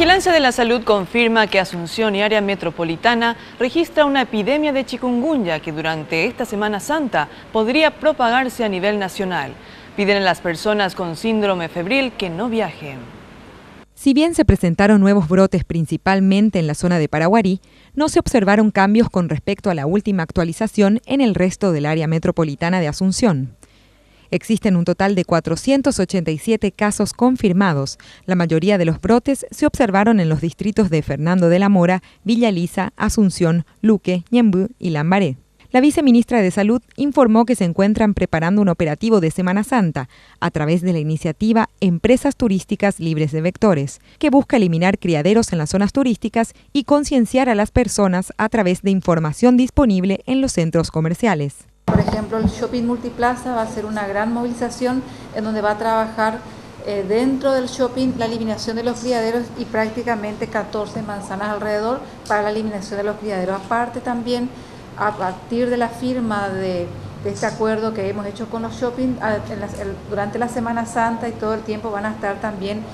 Vigilancia de la Salud confirma que Asunción y área metropolitana registra una epidemia de chikungunya que durante esta Semana Santa podría propagarse a nivel nacional. Piden a las personas con síndrome febril que no viajen. Si bien se presentaron nuevos brotes principalmente en la zona de Paraguarí, no se observaron cambios con respecto a la última actualización en el resto del área metropolitana de Asunción. Existen un total de 487 casos confirmados. La mayoría de los brotes se observaron en los distritos de Fernando de la Mora, Villa Lisa, Asunción, Luque, Ñemby y Lambaré. La viceministra de Salud informó que se encuentran preparando un operativo de Semana Santa a través de la iniciativa Empresas Turísticas Libres de Vectores, que busca eliminar criaderos en las zonas turísticas y concienciar a las personas a través de información disponible en los centros comerciales. Por ejemplo, el Shopping Multiplaza va a ser una gran movilización en donde va a trabajar dentro del shopping la eliminación de los criaderos y prácticamente 14 manzanas alrededor para la eliminación de los criaderos. Aparte también, a partir de la firma de este acuerdo que hemos hecho con los shopping, durante la Semana Santa y todo el tiempo van a estar también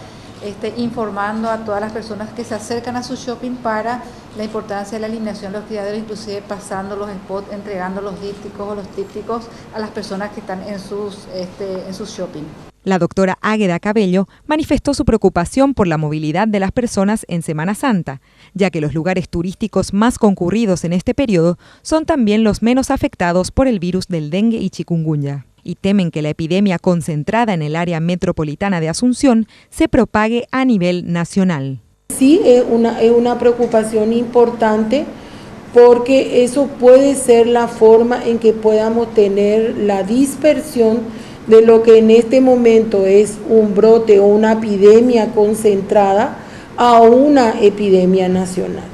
informando a todas las personas que se acercan a su shopping para la importancia de la eliminación de los criaderos, inclusive pasando los spots, entregando los dípticos o los trípticos a las personas que están en sus shopping. La doctora Águeda Cabello manifestó su preocupación por la movilidad de las personas en Semana Santa, ya que los lugares turísticos más concurridos en este periodo son también los menos afectados por el virus del dengue y chikungunya, y temen que la epidemia concentrada en el área metropolitana de Asunción se propague a nivel nacional. Sí, es una preocupación importante porque eso puede ser la forma en que podamos tener la dispersión de lo que en este momento es un brote o una epidemia concentrada a una epidemia nacional,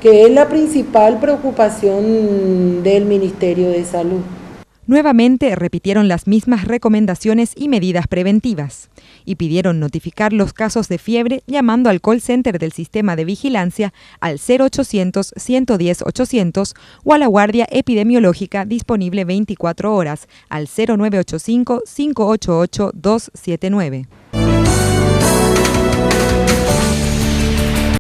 que es la principal preocupación del Ministerio de Salud. Nuevamente repitieron las mismas recomendaciones y medidas preventivas y pidieron notificar los casos de fiebre llamando al call center del sistema de vigilancia al 0800 110 800 o a la guardia epidemiológica disponible 24 horas al 0985 588 279.